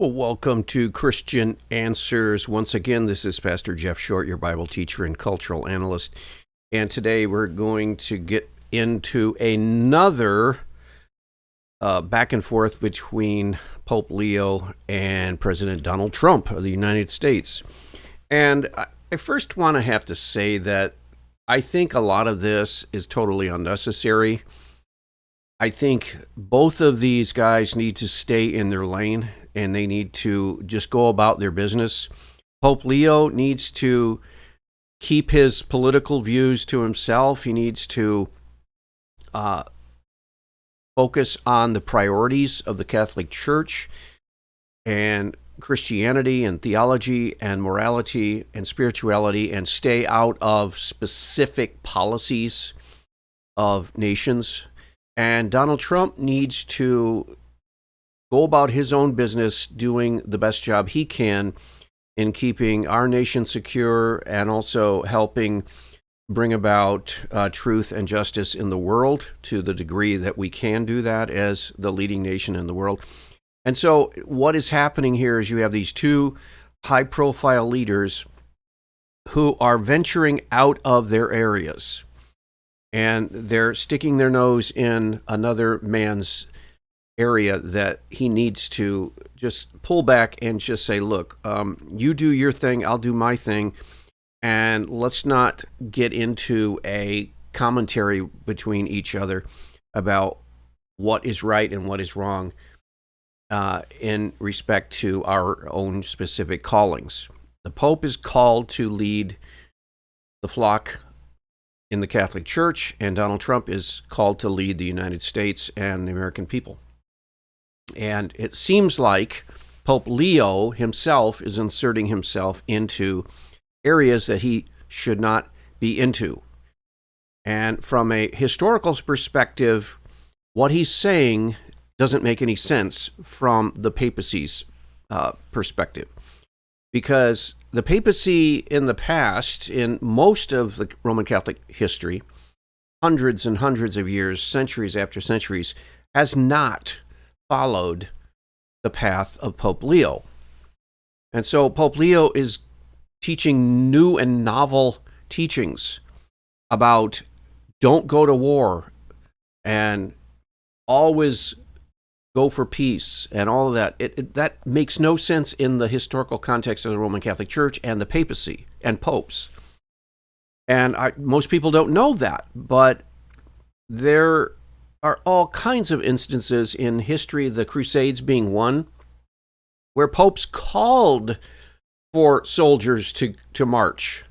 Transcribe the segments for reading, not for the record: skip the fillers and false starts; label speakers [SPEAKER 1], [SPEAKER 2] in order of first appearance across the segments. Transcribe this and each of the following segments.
[SPEAKER 1] Well, welcome to Christian Answers. Once again, this is Pastor Jeff Short, your Bible teacher and cultural analyst. And today we're going to get into another back and forth between Pope Leo and President Donald Trump of the United States. And I first want to have to say that I think a lot of this is totally unnecessary. I think both of these guys need to stay in their lane and they need to just go about their business. Pope Leo needs to keep his political views to himself. He needs to focus on the priorities of the Catholic Church and Christianity and theology and morality and spirituality, and stay out of specific policies of nations. And Donald Trump needs to go about his own business, doing the best job he can in keeping our nation secure and also helping bring about truth and justice in the world to the degree that we can do that as the leading nation in the world. And so what is happening here is you have these two high-profile leaders who are venturing out of their areas, and they're sticking their nose in another man's area that he needs to just pull back and just say, look, you do your thing, I'll do my thing, and let's not get into a commentary between each other about what is right and what is wrong in respect to our own specific callings. The Pope is called to lead the flock in the Catholic Church, and Donald Trump is called to lead the United States and the American people. And it seems like Pope Leo himself is inserting himself into areas that he should not be into. And from a historical perspective, what he's saying doesn't make any sense from the papacy's perspective. Because the papacy in the past, in most of the Roman Catholic history, hundreds and hundreds of years, centuries after centuries, has not followed the path of Pope Leo. And so Pope Leo is teaching new and novel teachings about don't go to war and always go for peace and all of that. That makes no sense in the historical context of the Roman Catholic Church and the papacy and popes. And most people don't know that, but there are all kinds of instances in history, the Crusades being one, where popes called for soldiers to march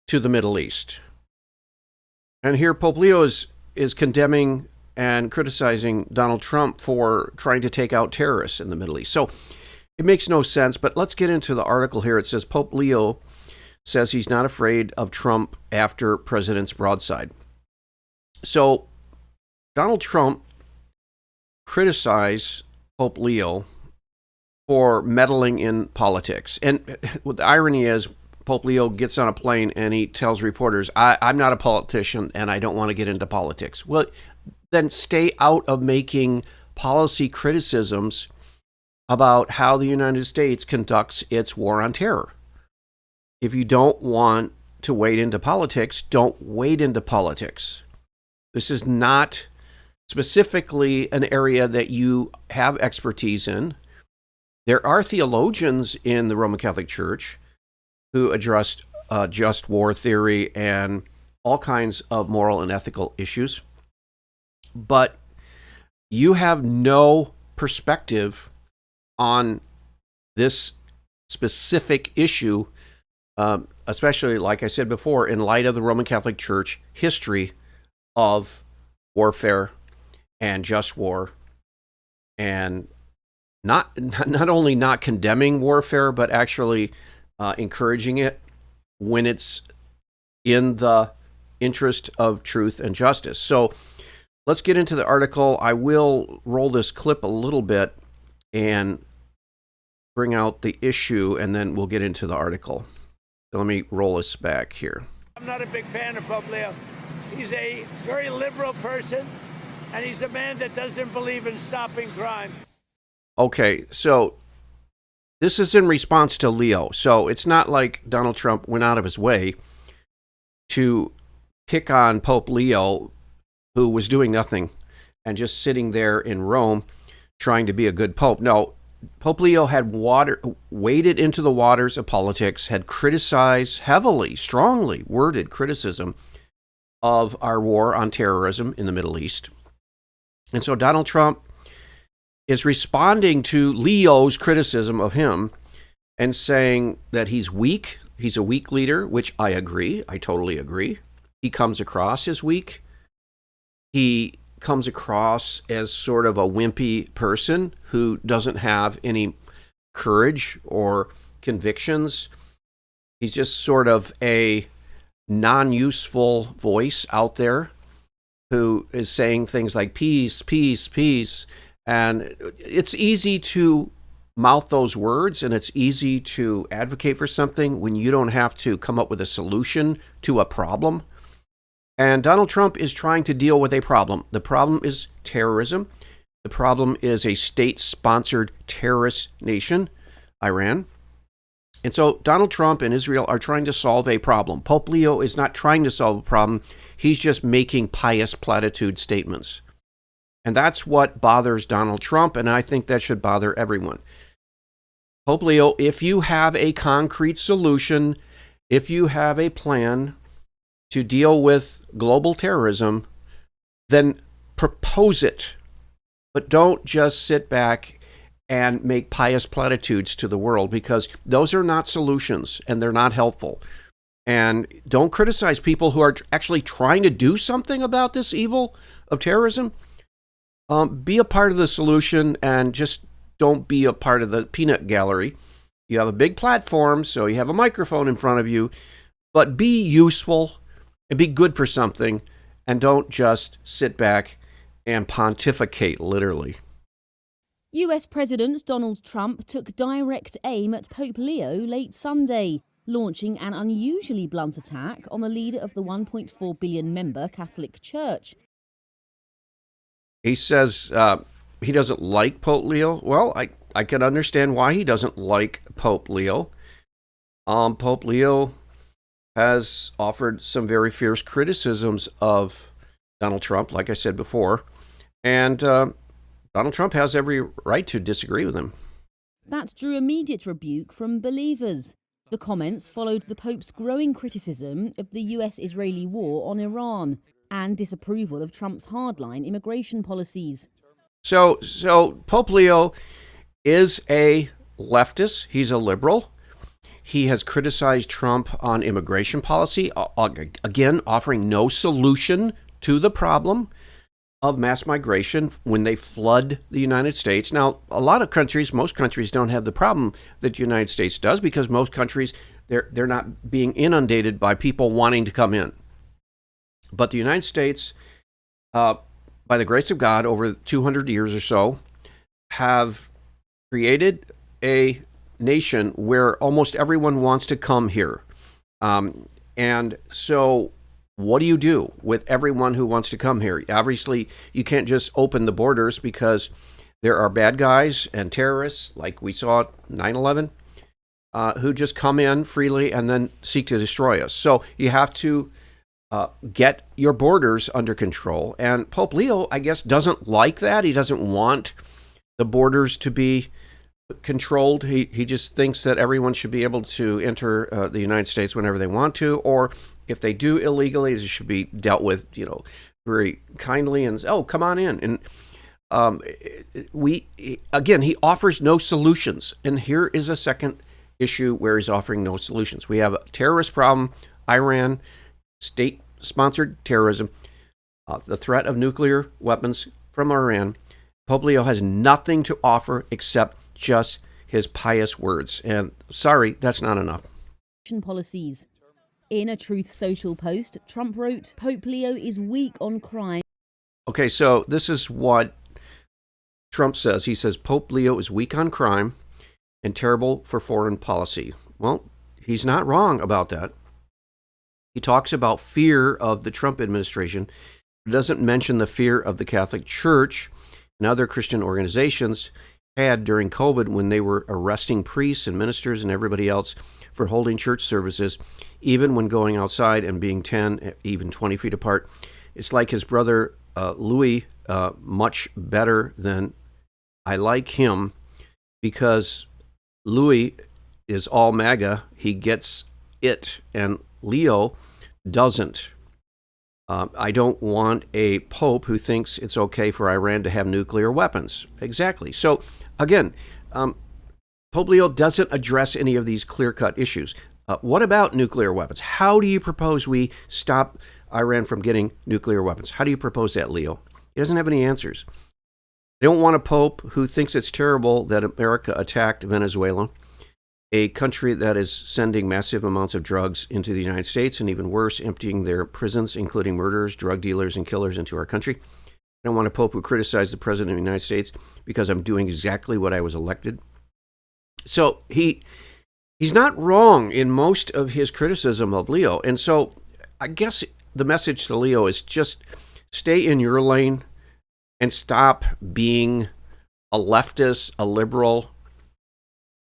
[SPEAKER 1] to the Middle East. And here Pope Leo is condemning and criticizing Donald Trump for trying to take out terrorists in the Middle East. So it makes no sense, but let's get into the article here. It says Pope Leo says he's not afraid of Trump after president's broadside. So Donald Trump criticized Pope Leo for meddling in politics. And what the irony is, Pope Leo gets on a plane and he tells reporters, I'm not a politician and I don't want to get into politics. Well, then stay out of making policy criticisms about how the United States conducts its war on terror. If you don't want to wade into politics, don't wade into politics. This is not specifically an area that you have expertise in. There are theologians in the Roman Catholic Church who addressed just war theory and all kinds of moral and ethical issues. But you have no perspective on this specific issue, especially, like I said before, in light of the Roman Catholic Church history of warfare and just war, and not only not condemning warfare, but actually encouraging it when it's in the interest of truth and justice. So let's get into the article. I will roll this clip a little bit and bring out the issue, and then we'll get into the article. So let me roll this back here.
[SPEAKER 2] I'm not a big fan of Pope Leo. He's a very liberal person, and he's a man that doesn't believe in stopping crime.
[SPEAKER 1] Okay, so This is in response to Leo. So it's not like Donald Trump went out of his way to pick on Pope Leo, who was doing nothing and just sitting there in Rome trying to be a good pope. No, Pope Leo had waded into the waters of politics, had criticized heavily, strongly worded criticism of our war on terrorism in the Middle East. And so Donald Trump is responding to Leo's criticism of him and saying that he's weak. He's a weak leader, which I agree. I totally agree. He comes across as weak. He comes across as sort of a wimpy person who doesn't have any courage or convictions. He's just sort of a non-useful voice out there who is saying things like peace, peace, peace. And it's easy to mouth those words, and it's easy to advocate for something when you don't have to come up with a solution to a problem. And Donald Trump is trying to deal with a problem. The problem is terrorism. The problem is a state-sponsored terrorist nation, Iran. And so Donald Trump and Israel are trying to solve a problem. Pope Leo is not trying to solve a problem. He's just making pious platitude statements. And that's what bothers Donald Trump, and I think that should bother everyone. Pope Leo, if you have a concrete solution, if you have a plan to deal with global terrorism, then propose it. But don't just sit back and make pious platitudes to the world, because those are not solutions and they're not helpful. And don't criticize people who are actually trying to do something about this evil of terrorism. Be a part of the solution and just don't be a part of the peanut gallery. You have a big platform, so you have a microphone in front of you, but be useful and be good for something, and don't just sit back and pontificate, literally.
[SPEAKER 3] US President Donald Trump took direct aim at Pope Leo late Sunday, launching an unusually blunt attack on the leader of the 1.4 billion member Catholic Church.
[SPEAKER 1] He says he doesn't like Pope Leo. Well, I can understand why he doesn't like Pope Leo. Pope Leo has offered some very fierce criticisms of Donald Trump, like I said before, and Donald Trump has every right to disagree with him.
[SPEAKER 3] That drew immediate rebuke from believers. The comments followed the Pope's growing criticism of the US-Israeli war on Iran and disapproval of Trump's hardline immigration policies.
[SPEAKER 1] So Pope Leo is a leftist. He's a liberal. He has criticized Trump on immigration policy, again, offering no solution to the problem of mass migration when they flood the United States. Now, a lot of countries, most countries don't have the problem that the United States does, because most countries, they're not being inundated by people wanting to come in. But the United States, by the grace of God, over 200 years or so, have created a nation where almost everyone wants to come here. And so what do you do with everyone who wants to come here? Obviously, you can't just open the borders, because there are bad guys and terrorists, like we saw at 9/11, who just come in freely and then seek to destroy us. So you have to get your borders under control. And Pope Leo, I guess, doesn't like that. He doesn't want the borders to be controlled. He just thinks that everyone should be able to enter the United States whenever they want to, or if they do illegally, it should be dealt with, very kindly and, oh, come on in. And he offers no solutions. And here is a second issue where he's offering no solutions. We have a terrorist problem, Iran, state-sponsored terrorism, the threat of nuclear weapons from Iran. Pope Leo has nothing to offer except just his pious words. And sorry, that's not enough.
[SPEAKER 3] Policies. In a Truth Social post, Trump wrote, Pope Leo is weak on crime.
[SPEAKER 1] Okay, so this is what Trump says. He says Pope Leo is weak on crime and terrible for foreign policy. Well, he's not wrong about that. He talks about fear of the Trump administration. He doesn't mention the fear of the Catholic Church and other Christian organizations. had during COVID when they were arresting priests and ministers and everybody else for holding church services, even when going outside and being 10, even 20 feet apart. It's like his brother Louis, much better than I like him, because Louis is all MAGA. He gets it, and Leo doesn't. I don't want a pope who thinks it's okay for Iran to have nuclear weapons. Exactly. So, again, Pope Leo doesn't address any of these clear-cut issues. What about nuclear weapons? How do you propose we stop Iran from getting nuclear weapons? How do you propose that, Leo? He doesn't have any answers. They don't want a pope who thinks it's terrible that America attacked Venezuela, a country that is sending massive amounts of drugs into the United States, and even worse, emptying their prisons, including murderers, drug dealers, and killers, into our country. I don't want a pope who criticized the president of the United States because I'm doing exactly what I was elected. So he's not wrong in most of his criticism of Leo. And so I guess the message to Leo is just stay in your lane and stop being a leftist, a liberal,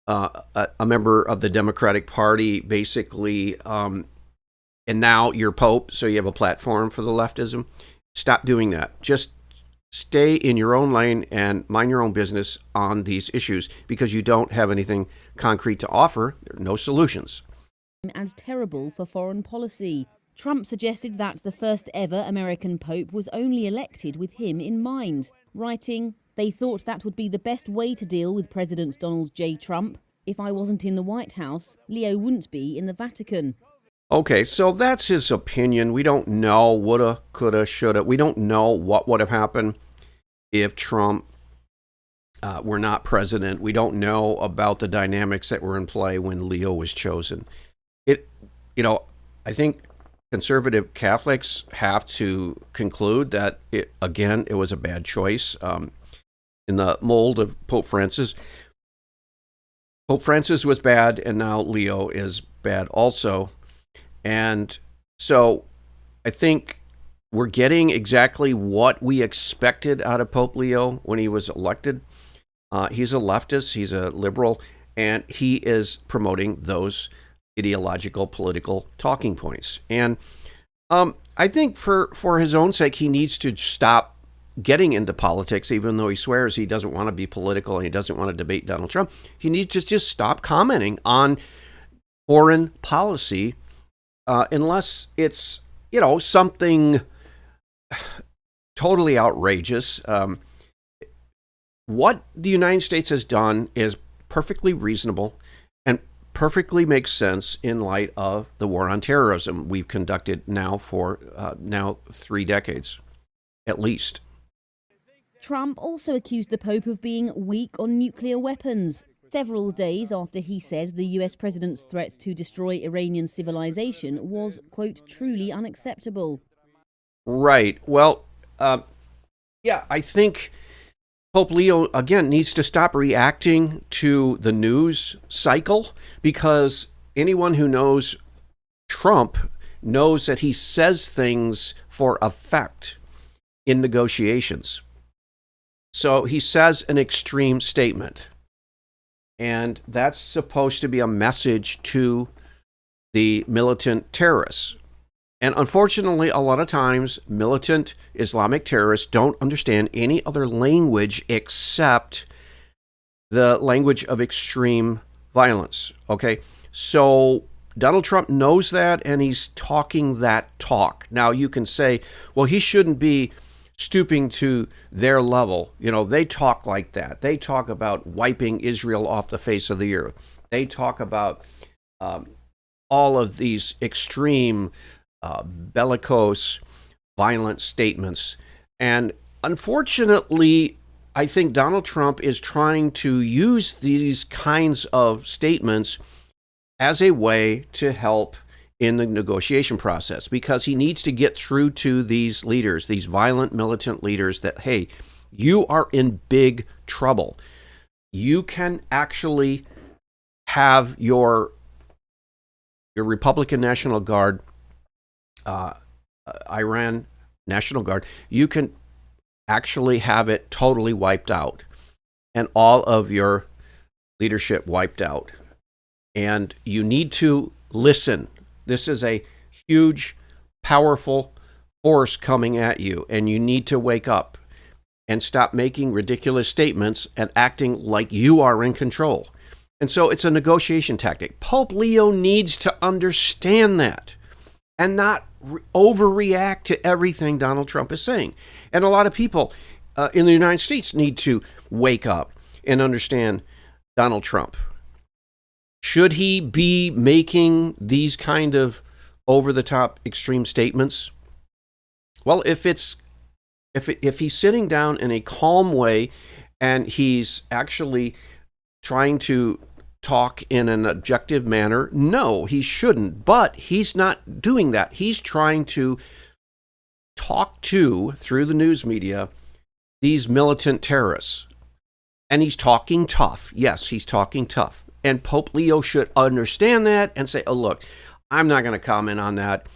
[SPEAKER 1] a member of the Democratic Party, basically, and now you're Pope, so you have a platform for the leftism. Stop doing that. Just stay in your own lane and mind your own business on these issues, because you don't have anything concrete to offer. There are no solutions.
[SPEAKER 3] And terrible for foreign policy. Trump suggested that the first ever American Pope was only elected with him in mind, writing, "They thought that would be the best way to deal with President Donald J. Trump. If I wasn't in the White House, Leo wouldn't be in the Vatican."
[SPEAKER 1] Okay, so that's his opinion. We don't know, woulda, coulda, shoulda. We don't know what would have happened if Trump were not president. We don't know about the dynamics that were in play when Leo was chosen. I think conservative Catholics have to conclude that, it was a bad choice. In the mold of Pope Francis. Pope Francis was bad, and now Leo is bad also. And so I think we're getting exactly what we expected out of Pope Leo when he was elected. He's a leftist, he's a liberal, and he is promoting those ideological, political talking points. And I think for his own sake, he needs to stop getting into politics, even though he swears he doesn't want to be political and he doesn't want to debate Donald Trump. He needs to just stop commenting on foreign policy unless it's, something totally outrageous. What the United States has done is perfectly reasonable and perfectly makes sense in light of the war on terrorism we've conducted now for 3 decades, at least.
[SPEAKER 3] Trump also accused the Pope of being weak on nuclear weapons, several days after he said the US president's threat to destroy Iranian civilization was, quote, truly unacceptable.
[SPEAKER 1] Right. Well, I think Pope Leo, again, needs to stop reacting to the news cycle, because anyone who knows Trump knows that he says things for effect in negotiations. So he says an extreme statement, and that's supposed to be a message to the militant terrorists. And unfortunately, a lot of times, militant Islamic terrorists don't understand any other language except the language of extreme violence. Okay, so Donald Trump knows that, and he's talking that talk. Now, you can say, well, he shouldn't be stooping to their level. They talk like that. They talk about wiping Israel off the face of the earth. They talk about all of these extreme bellicose, violent statements. And unfortunately, I think Donald Trump is trying to use these kinds of statements as a way to help in the negotiation process, because he needs to get through to these leaders, these violent militant leaders, that, hey, you are in big trouble. You can actually have your Republican National Guard, Iran National Guard, you can actually have it totally wiped out. and all of your leadership wiped out. And you need to listen. This is a huge, powerful force coming at you, and you need to wake up and stop making ridiculous statements and acting like you are in control. And so it's a negotiation tactic. Pope Leo needs to understand that and not overreact to everything Donald Trump is saying. And a lot of people in the United States need to wake up and understand Donald Trump. Should he be making these kind of over-the-top extreme statements? Well, if he's sitting down in a calm way and he's actually trying to talk in an objective manner, no, he shouldn't. But he's not doing that. He's trying to talk to, through the news media, these militant terrorists. And he's talking tough. Yes, he's talking tough. And Pope Leo should understand that and say, oh, look, I'm not going to comment on that.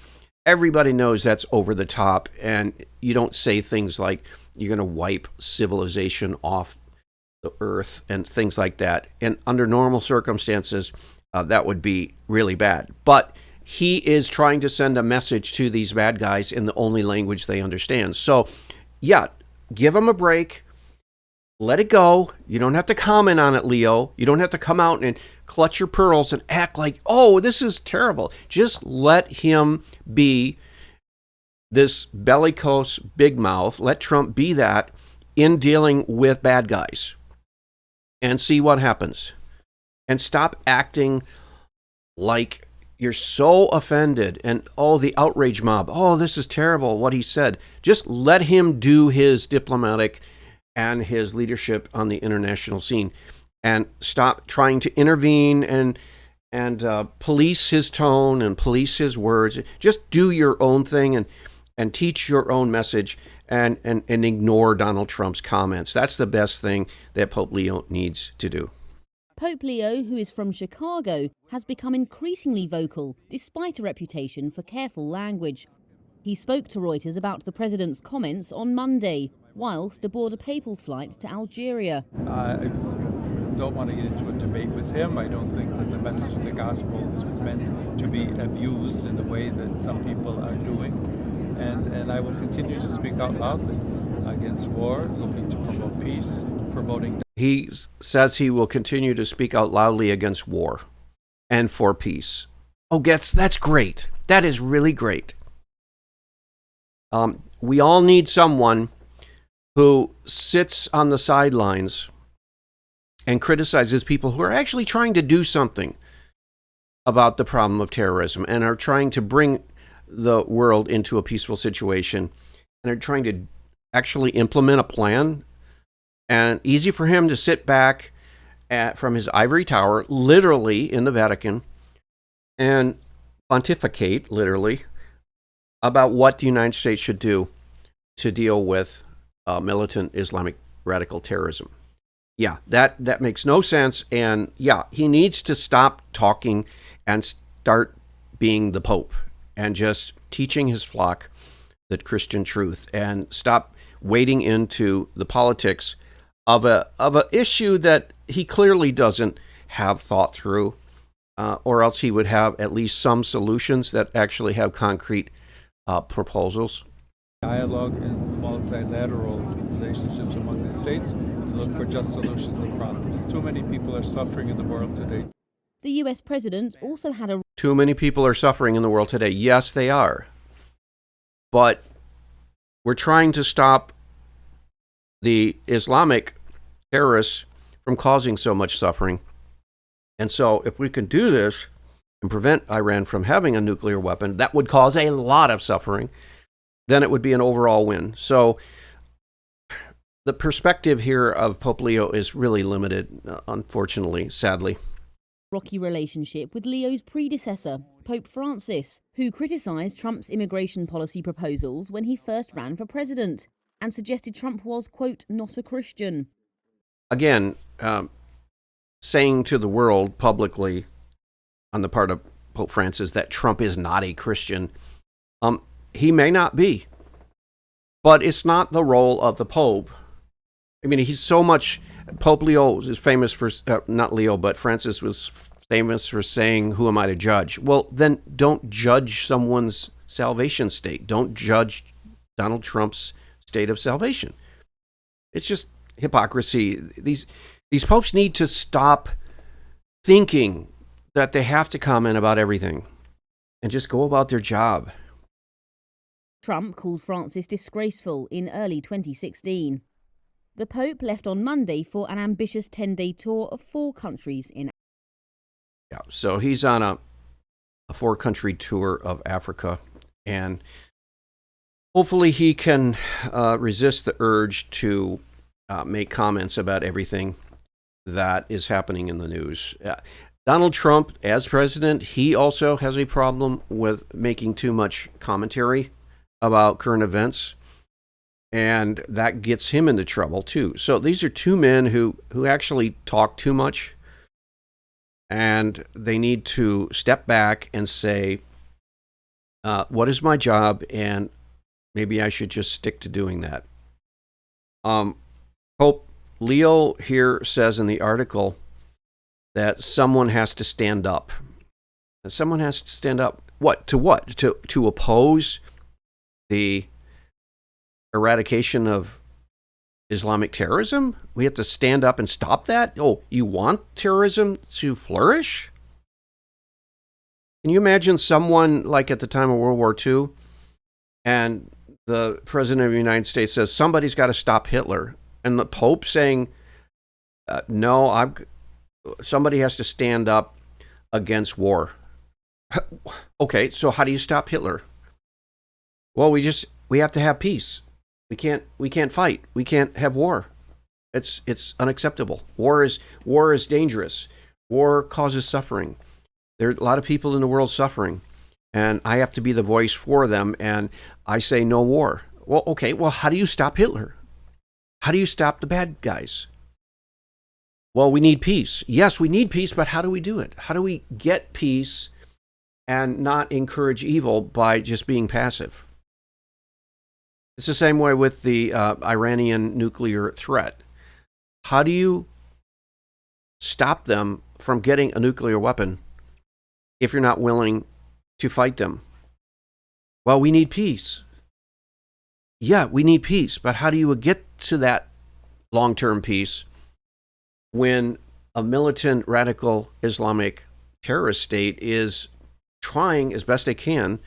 [SPEAKER 1] Everybody knows that's over the top. And you don't say things like you're going to wipe civilization off the earth and things like that. And under normal circumstances, that would be really bad. But he is trying to send a message to these bad guys in the only language they understand. So, yeah, give them a break. Let it go. You don't have to comment on it, Leo. You don't have to come out and clutch your pearls and act like, oh, this is terrible. Just let him be this bellicose big mouth. Let Trump be that in dealing with bad guys. And see what happens. And stop acting like you're so offended and, oh, the outrage mob. Oh, this is terrible what he said. Just let him do his diplomatic and his leadership on the international scene. And stop trying to intervene and police his tone and police his words. Just do your own thing and teach your own message. And ignore Donald Trump's comments. That's the best thing that Pope Leo needs to do.
[SPEAKER 3] Pope Leo, who is from Chicago, has become increasingly vocal, despite a reputation for careful language. He spoke to Reuters about the president's comments on Monday, whilst aboard a papal flight to Algeria.
[SPEAKER 4] I don't want to get into a debate with him. I don't think that the message of the gospel is meant to be abused in the way that some people are doing. And I will continue to speak out loudly against war, looking to promote peace, promoting...
[SPEAKER 1] He says he will continue to speak out loudly against war and for peace. Oh, that's great. That is really great. We all need someone who sits on the sidelines and criticizes people who are actually trying to do something about the problem of terrorism and are trying to bring the world into a peaceful situation and are trying to actually implement a plan. And easy for him to sit back from his ivory tower, literally in the Vatican, and pontificate, literally, about what the United States should do to deal with militant Islamic radical terrorism. Yeah, that makes no sense. And yeah, he needs to stop talking and start being the Pope and just teaching his flock the Christian truth and stop wading into the politics of a issue that he clearly doesn't have thought through, or else he would have at least some solutions that actually have concrete proposals.
[SPEAKER 4] Dialogue and multilateral relationships among the states to look for just solutions to problems. Too many people are suffering in the world today.
[SPEAKER 3] The US president also had a...
[SPEAKER 1] Too many people are suffering in the world today. Yes, they are. But we're trying to stop the Islamic terrorists from causing so much suffering. And so if we can do this and prevent Iran from having a nuclear weapon, that would cause a lot of suffering. Then it would be an overall win. So the perspective here of Pope Leo is really limited, unfortunately, sadly.
[SPEAKER 3] Rocky relationship with Leo's predecessor, Pope Francis, who criticised Trump's immigration policy proposals when he first ran for president and suggested Trump was, quote, not a Christian.
[SPEAKER 1] Again, saying to the world publicly on the part of Pope Francis that Trump is not a Christian, he may not be, but it's not the role of the Pope I mean, he's so much. Pope Leo is famous for, not Leo, but Francis was famous for saying, "Who am I to judge?" Well, then don't judge someone's salvation state. Don't judge Donald Trump's state of salvation. It's just hypocrisy. These popes need to stop thinking that they have to comment about everything and just go about their job.
[SPEAKER 3] Trump called Francis disgraceful in early 2016. The Pope left on Monday for an ambitious 10-day tour of 4 countries in.
[SPEAKER 1] Yeah, so he's on a 4-country tour of Africa, and hopefully he can resist the urge to make comments about everything that is happening in the news. Donald Trump, as president, he also has a problem with making too much commentary about current events, and that gets him into trouble too. So these are 2 men who actually talk too much, and they need to step back and say, what is my job, and maybe I should just stick to doing that. Pope Leo here says in the article that someone has to stand up. Someone has to stand up. What? To oppose the eradication of Islamic terrorism? We have to stand up and stop that? Oh, you want terrorism to flourish? Can you imagine someone like at the time of World War II, and the President of the United States says, somebody's got to stop Hitler, and the Pope saying, no, somebody has to stand up against war. Okay, so how do you stop Hitler? Well, we have to have peace. We can't fight. We can't have war. It's unacceptable. War is dangerous. War causes suffering. There are a lot of people in the world suffering, and I have to be the voice for them, and I say no war. Well, okay, well, how do you stop Hitler? How do you stop the bad guys? Well, we need peace. Yes, we need peace, but how do we do it? How do we get peace and not encourage evil by just being passive? It's the same way with the Iranian nuclear threat. How do you stop them from getting a nuclear weapon if you're not willing to fight them? Well, we need peace. Yeah, we need peace, but how do you get to that long-term peace when a militant radical Islamic terrorist state is trying as best they can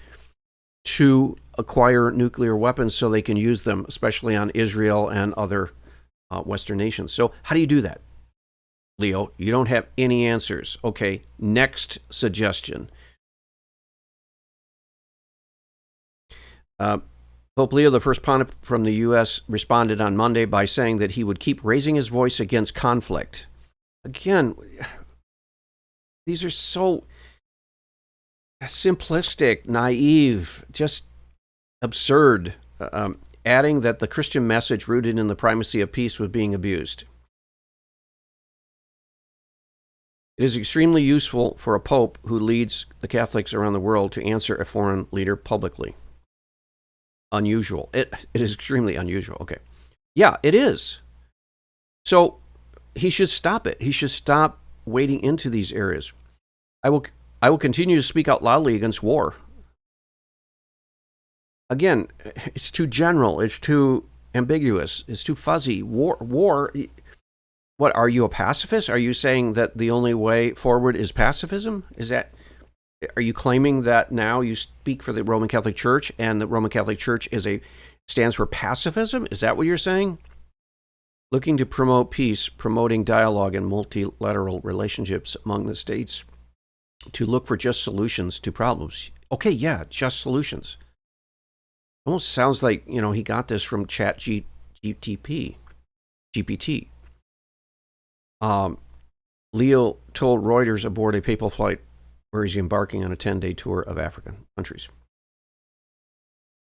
[SPEAKER 1] to acquire nuclear weapons so they can use them, especially on Israel and other Western nations? So how do you do that? Leo, you don't have any answers. Okay, next suggestion. Pope Leo, the first pontiff from the U.S., responded on Monday by saying that he would keep raising his voice against conflict. Again, these are so simplistic, naive, just absurd, adding that the Christian message rooted in the primacy of peace was being abused. It is extremely useful for a pope who leads the Catholics around the world to answer a foreign leader publicly. Unusual. It is extremely unusual. Okay. Yeah, it is. So he should stop it. He should stop wading into these areas. I will continue to speak out loudly against war. Again, it's too general. It's too ambiguous. It's too fuzzy. War. What, are you a pacifist? Are you saying that the only way forward is pacifism? Are you claiming that now you speak for the Roman Catholic Church and the Roman Catholic Church stands for pacifism? Is that what you're saying? Looking to promote peace, promoting dialogue and multilateral relationships among the states to look for just solutions to problems. Okay, yeah, just solutions. Almost sounds like, he got this from GPT. Leo told Reuters aboard a papal flight where he's embarking on a 10-day tour of African countries.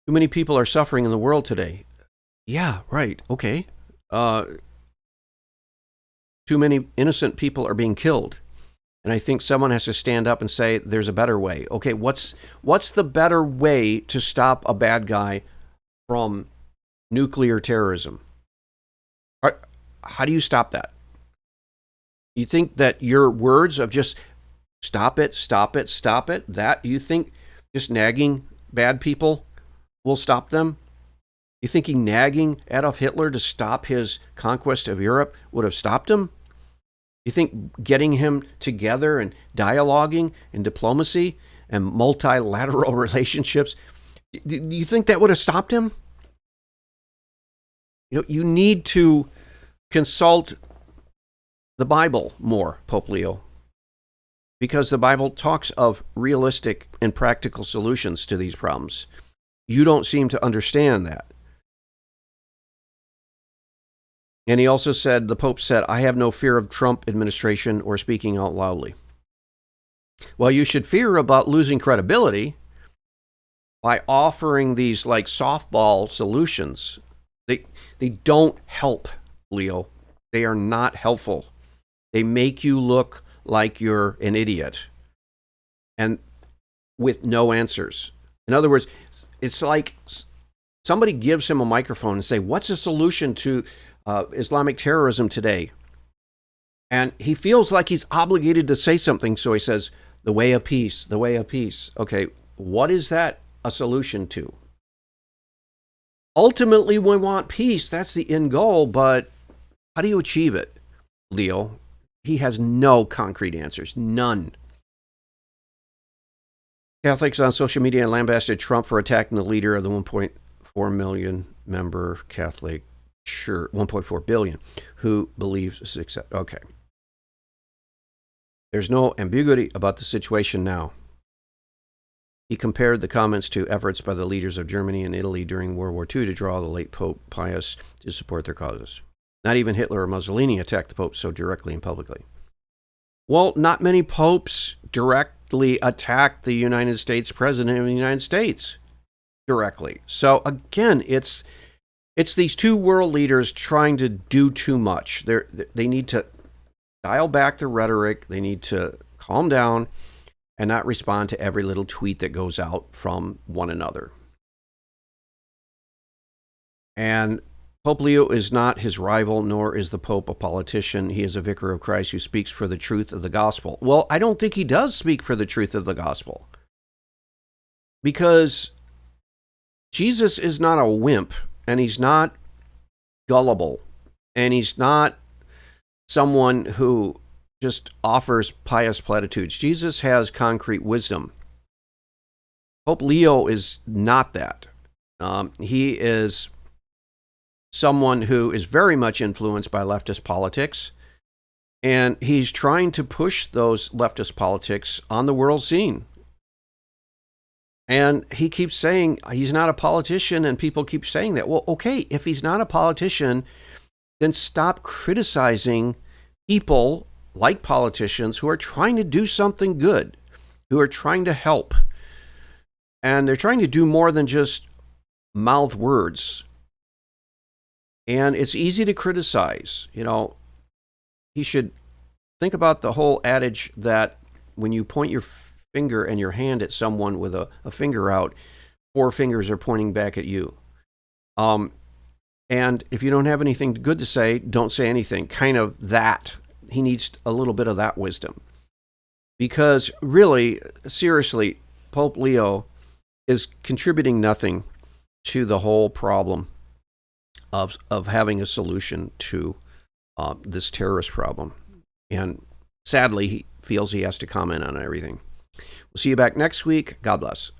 [SPEAKER 1] Too many people are suffering in the world today. Yeah, right. Okay. Too many innocent people are being killed. And I think someone has to stand up and say there's a better way. Okay, what's the better way to stop a bad guy from nuclear terrorism? how do you stop that? You think that your words of just stop it, stop it, stop it, that you think just nagging bad people will stop them? You thinking nagging Adolf Hitler to stop his conquest of Europe would have stopped him? You think getting him together and dialoguing and diplomacy and multilateral relationships, do you think that would have stopped him? You need to consult the Bible more, Pope Leo, because the Bible talks of realistic and practical solutions to these problems. You don't seem to understand that. And he also said, the Pope said, I have no fear of Trump administration or speaking out loudly. Well, you should fear about losing credibility by offering these like softball solutions. They don't help, Leo. They are not helpful. They make you look like you're an idiot and with no answers. In other words, it's like somebody gives him a microphone and say, what's the solution to Islamic terrorism today? And he feels like he's obligated to say something. So he says, the way of peace, the way of peace. Okay, what is that a solution to? Ultimately, we want peace. That's the end goal. But how do you achieve it, Leo? He has no concrete answers. None. Catholics on social media lambasted Trump for attacking the leader of the 1.4 million member Catholic Church, 1.4 billion, who believes success. Okay. There's no ambiguity about the situation now. He compared the comments to efforts by the leaders of Germany and Italy during World War II to draw the late Pope Pius to support their causes. Not even Hitler or Mussolini attacked the Pope so directly and publicly. Well, not many popes directly attacked the United States President of the United States directly. So again, it's these two world leaders trying to do too much. They need to dial back the rhetoric. They need to calm down and not respond to every little tweet that goes out from one another. And Pope Leo is not his rival, nor is the Pope a politician. He is a vicar of Christ who speaks for the truth of the gospel. Well, I don't think he does speak for the truth of the gospel, because Jesus is not a wimp, and he's not gullible, and he's not someone who just offers pious platitudes. Jesus has concrete wisdom. Pope Leo is not that. He is someone who is very much influenced by leftist politics, and he's trying to push those leftist politics on the world scene. And he keeps saying he's not a politician, and people keep saying that. Well, okay, if he's not a politician, then stop criticizing people like politicians who are trying to do something good, who are trying to help. And they're trying to do more than just mouth words. And it's easy to criticize. He should think about the whole adage that when you point your finger and your hand at someone with a finger out, 4 fingers are pointing back at you. And if you don't have anything good to say, don't say anything. Kind of that. He needs a little bit of that wisdom. Because really, seriously, Pope Leo is contributing nothing to the whole problem of having a solution to this terrorist problem. And sadly, he feels he has to comment on everything. We'll see you back next week. God bless.